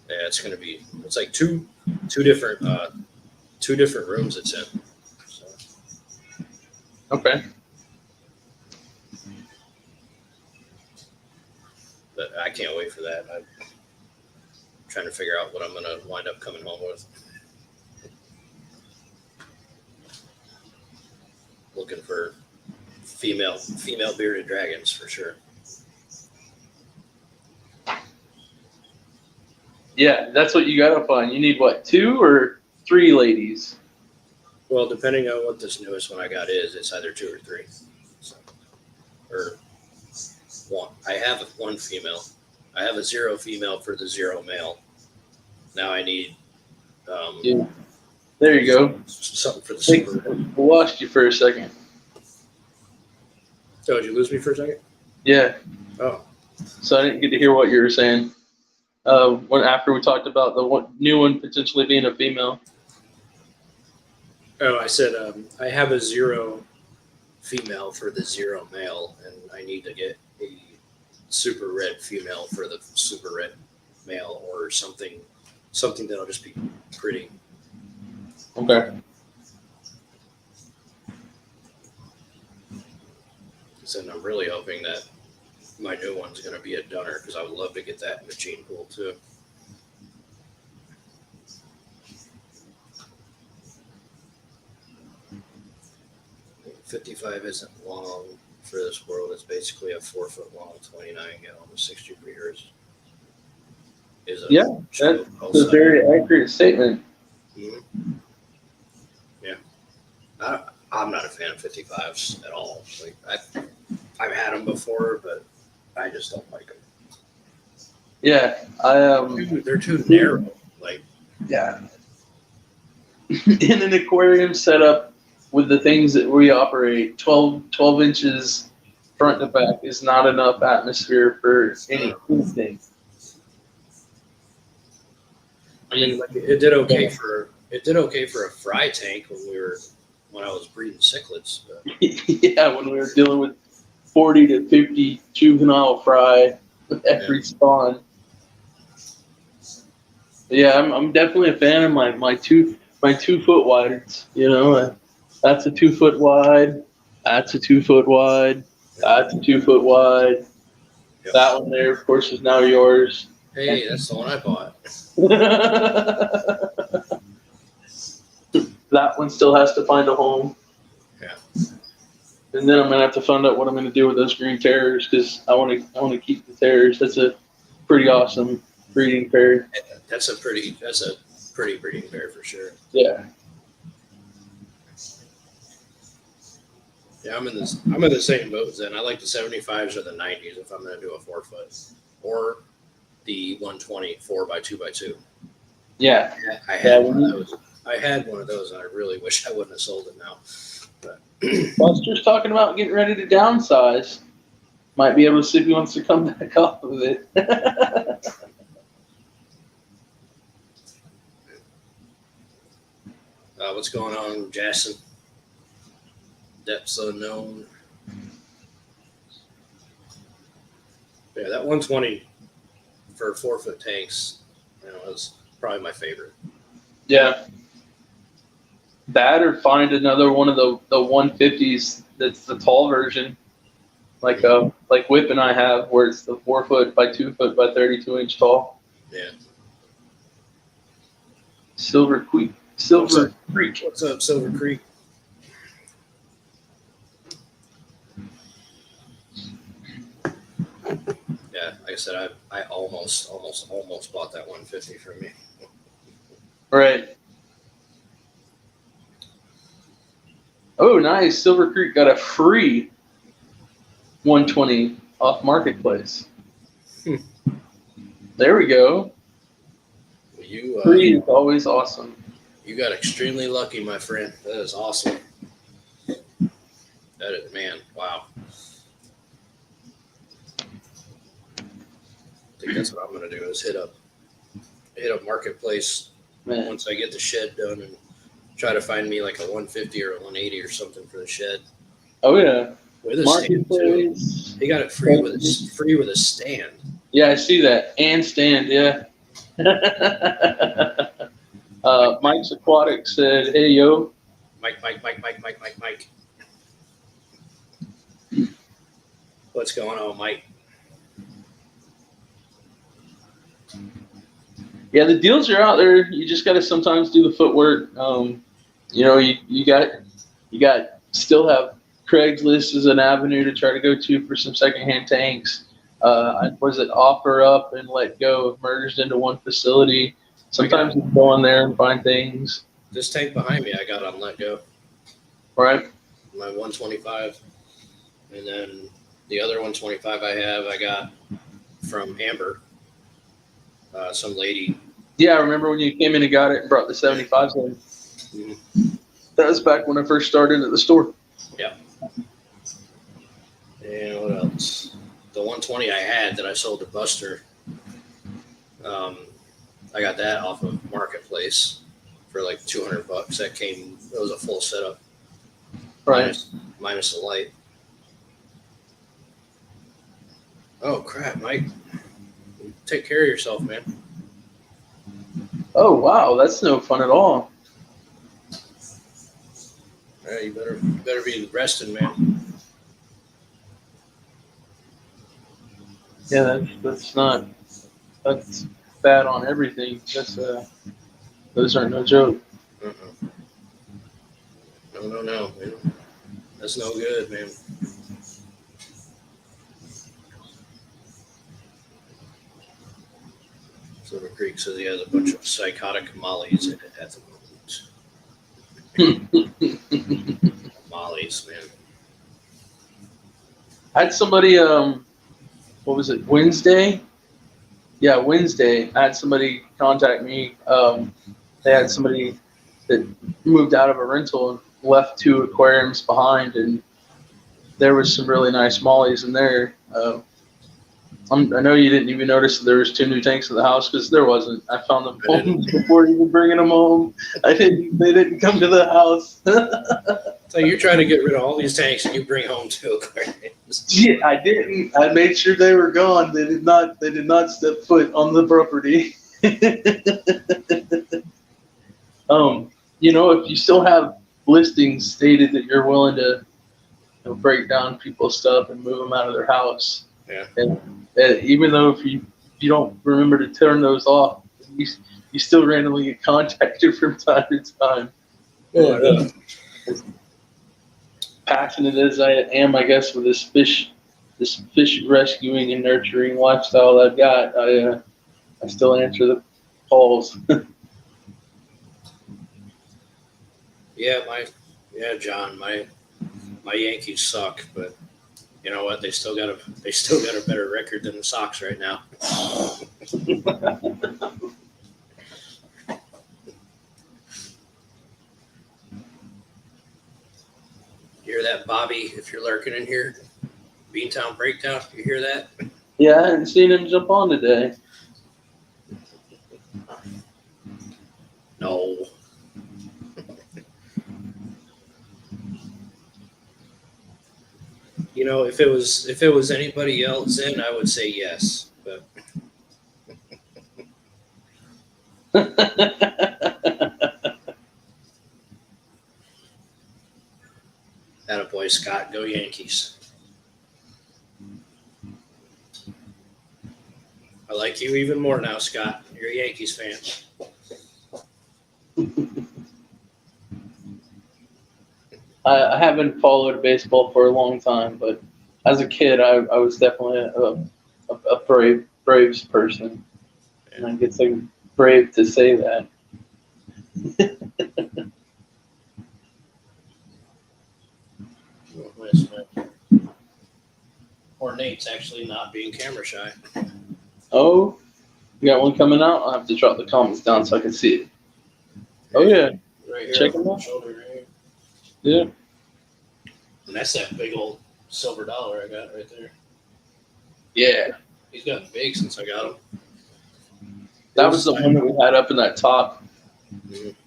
Yeah, it's like two different rooms it's in. So. Okay. But I can't wait for that. I'm trying to figure out what I'm gonna wind up coming home with. Looking for female bearded dragons for sure. Yeah, that's what you got to find. You need what, 2 or 3 ladies? Well, depending on what this newest one I got is, it's either 2 or 3. So, or one. I have 1 female. I have a 0 female for the 0 male. Now I need Yeah. There you go. something for the super. I lost you for a second. Oh, did you lose me for a second? Yeah. Oh. So I didn't get to hear what you were saying. When after we talked about the new one potentially being a female. Oh, I said I have a 0 female for the 0 male, and I need to get a super red female for the super red male, or something that'll just be pretty. Okay. So I'm really hoping that my new one's going to be a dunner, because I would love to get that in the gene pool too. $55 isn't long for this world. It's basically a 4-foot long, 29 gallon, 60 breeders. Yeah, that's a very accurate statement. Mm-hmm. Yeah, I'm not a fan of 55s at all. Like I've had them before, but I just don't like them. Yeah, They're too narrow. Like, yeah. In an aquarium setup with the things that we operate, 12 inches front to back is not enough atmosphere for anything. I mean, like it did okay for a fry tank when I was breeding cichlids. But. Yeah, when we were dealing with 40 to 50 juvenile fry with every spawn. Yeah, I'm definitely a fan of my 2 foot widers. You know, that's a 2 foot wide. That's a 2 foot wide. That's a 2 foot wide. Yep. That one there, of course, is now yours. Hey, that's the one I bought. That one still has to find a home. Yeah. And then I'm gonna have to find out what I'm gonna do with those green terriers, because I want to keep the terriers. That's a pretty awesome breeding pair. That's a pretty breeding pair for sure. Yeah. Yeah, I'm in the same boat then. I like the 75s or the 90s if I'm going to do a 4-foot, or the 120 4x2x2. Yeah. I had one of those. I had one of those, and I really wish I wouldn't have sold it now. But Buster's talking about getting ready to downsize. Might be able to see if he wants to come back off of it. What's going on, Jason? Depths unknown. Yeah, that 120 for 4-foot tanks, is probably my favorite. Yeah. That, or find another one of the 150s that's the tall version, like Whip and I have, where it's the 4 foot by 2 foot by 32 inch tall. Yeah. Silver Creek. Silver Creek. What's up, Silver Creek? Yeah, like I said, I almost bought that 150 from me. Right. Oh, nice. Silver Creek got a free 120 off Marketplace. There we go. You Free is always awesome. you got extremely lucky, my friend. That is awesome. That is, man, wow. I think that's what I'm gonna do is hit up Marketplace Man. once I get the shed done and try to find me like a 150 or a 180 or something for the shed. Oh yeah. With a stand too. Marketplace. He got it free with a stand. Yeah, I see that. And stand, yeah. Mike's Aquatic said, "Hey yo." Mike. What's going on, Mike? Yeah, the deals are out there. You just got to sometimes do the footwork. You got still have Craigslist as an avenue to try to go to for some secondhand tanks. Was it offer up and let go merged into one facility? Sometimes you go in there and find things. This tank behind me, I got on Let Go. Right. My 125, and then the other 125 I got from Amber. Some lady. Yeah, I remember when you came in and got it and brought the 75s in. Mm-hmm. That was back when I first started at the store. Yeah. And what else? The 120 I had that I sold to Buster. I got that off of Marketplace for like $200. That was a full setup. Right. Minus the light. Oh crap, Mike. Take care of yourself, man. Oh wow, that's no fun at all. Yeah, you better be resting, man. Yeah, that's bad on everything. Those aren't no joke. Uh-uh. No, man. That's no good, man. Silver Creek says he has a bunch of psychotic mollies in it at the moment. Mollies, man. I had somebody, what was it, Wednesday? Yeah, Wednesday. I had somebody contact me. They had somebody that moved out of a rental and left 2 aquariums behind, and there was some really nice mollies in there. I know you didn't even notice that there was 2 new tanks in the house because there wasn't. I found them homes before even bringing them home. They didn't come to the house. So you're trying to get rid of all these tanks and you bring home 2 aquariums. Yeah, I didn't. I made sure they were gone. They did not step foot on the property. If you still have listings stated that you're willing to break down people's stuff and move them out of their house. Yeah. And even though if you don't remember to turn those off, you still randomly get contacted from time to time. Yeah. As passionate as I am, I guess, with this fish rescuing and nurturing lifestyle I've got, I still answer the calls. John, my Yankees suck, but you know what? They still got a better record than the Sox right now. You hear that, Bobby? If you're lurking in here, Beantown Breakdown, you hear that? Yeah, I hadn't seen him jump on today. No. If it was anybody else in, I would say yes. But attaboy, Scott, go Yankees. I like you even more now, Scott. You're a Yankees fan. I haven't followed baseball for a long time, but as a kid, I was definitely a Braves person, and I guess I'm brave to say that. Oh, nice, man. Or Nate's actually not being camera shy. Oh, you got one coming out? I'll have to drop the comments down so I can see it. Oh yeah, Right here. check on him the out. shoulder right Yeah. here. And that's that big old silver dollar I got right there. Yeah. He's gotten big since I got him. That was the one that we had up in that top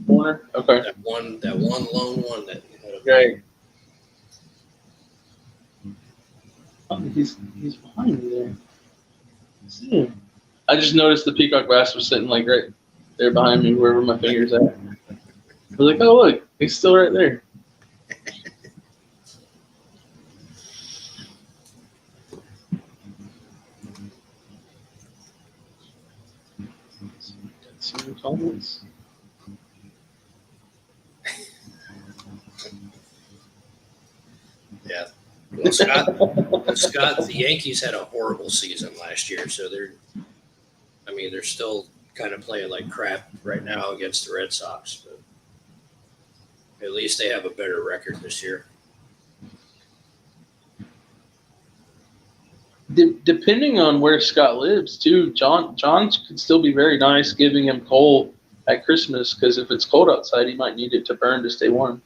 corner. Okay. That one lone one that you had up. Right. Oh, he's behind me there. I see him. I just noticed the peacock bass was sitting like right there behind me, wherever my finger's at. I was like, oh look, he's still right there. Some comments. Yeah. Well, Scott, the Yankees had a horrible season last year, so they're still kind of playing like crap right now against the Red Sox, but at least they have a better record this year. Depending on where Scott lives, too, John could still be very nice giving him coal at Christmas, because if it's cold outside, he might need it to burn to stay warm.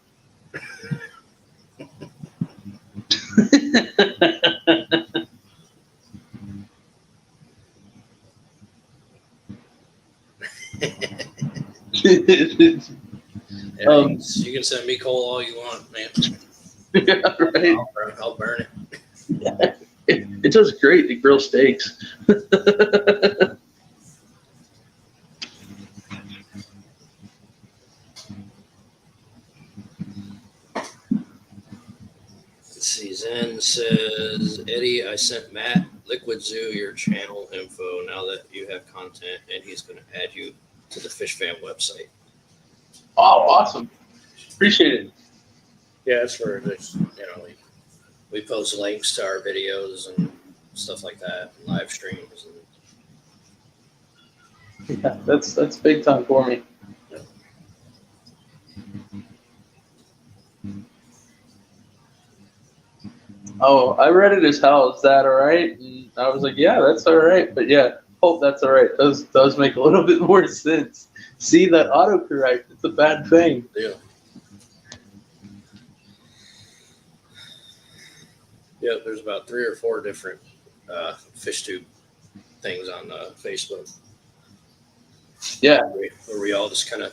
Yeah, you can send me coal all you want, man. Yeah, right. I'll burn it. Yeah. It does great to grill steaks. Let's see. Zen says, Eddie, I sent Matt Liquid Zoo your channel info now that you have content, and he's going to add you to the Fish Fam website. Oh, awesome. Appreciate it. Yeah, it's for this, we post links to our videos and stuff like that, and live streams. And Yeah, that's big time for me. Oh, I read it as how is that all right? And I was like, yeah, that's all right. But yeah, hope that's all right. Does make a little bit more sense. See that autocorrect? It's a bad thing. yeah. Yeah, there's about 3 or 4 different fish tube things on Facebook. Yeah. Where we all just kind of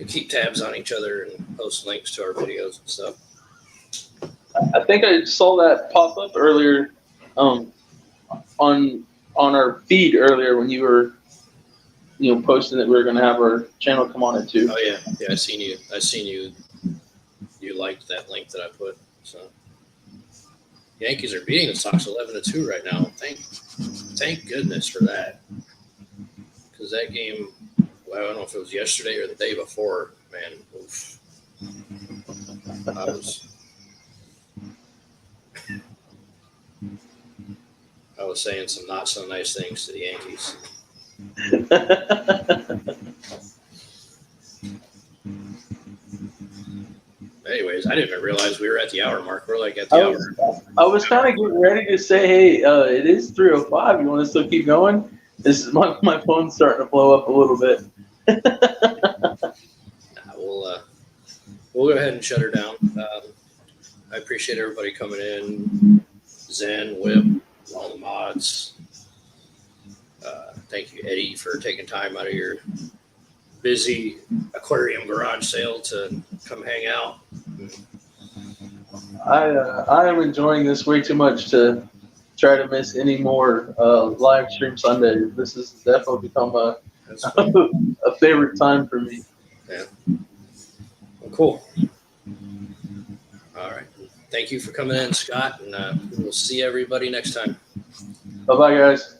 keep tabs on each other and post links to our videos and stuff. I think I saw that pop up earlier, on our feed earlier when you were, posting that we were going to have our channel come on it too. Oh yeah, I seen you. You liked that link that I put. So Yankees are beating the Sox 11-2 right now. Thank goodness for that, because that game, well, I don't know if it was yesterday or the day before. Man, oof. I was saying some not so nice things to the Yankees. Anyways, I didn't even realize we were at the hour mark. We're like at the hour. I was kind of getting ready to say, hey, it is 3:05. You want to still keep going? This is my phone's starting to blow up a little bit. We'll go ahead and shut her down. I appreciate everybody coming in. Zen, Whip, all the mods. Thank you, Eddie, for taking time out of your busy aquarium garage sale to come hang out. I am enjoying this way too much to try to miss any more live stream Sundays. This has definitely become a favorite time for me. Yeah. Well, cool. All right. Thank you for coming in, Scott, and we'll see everybody next time. Bye-bye, guys.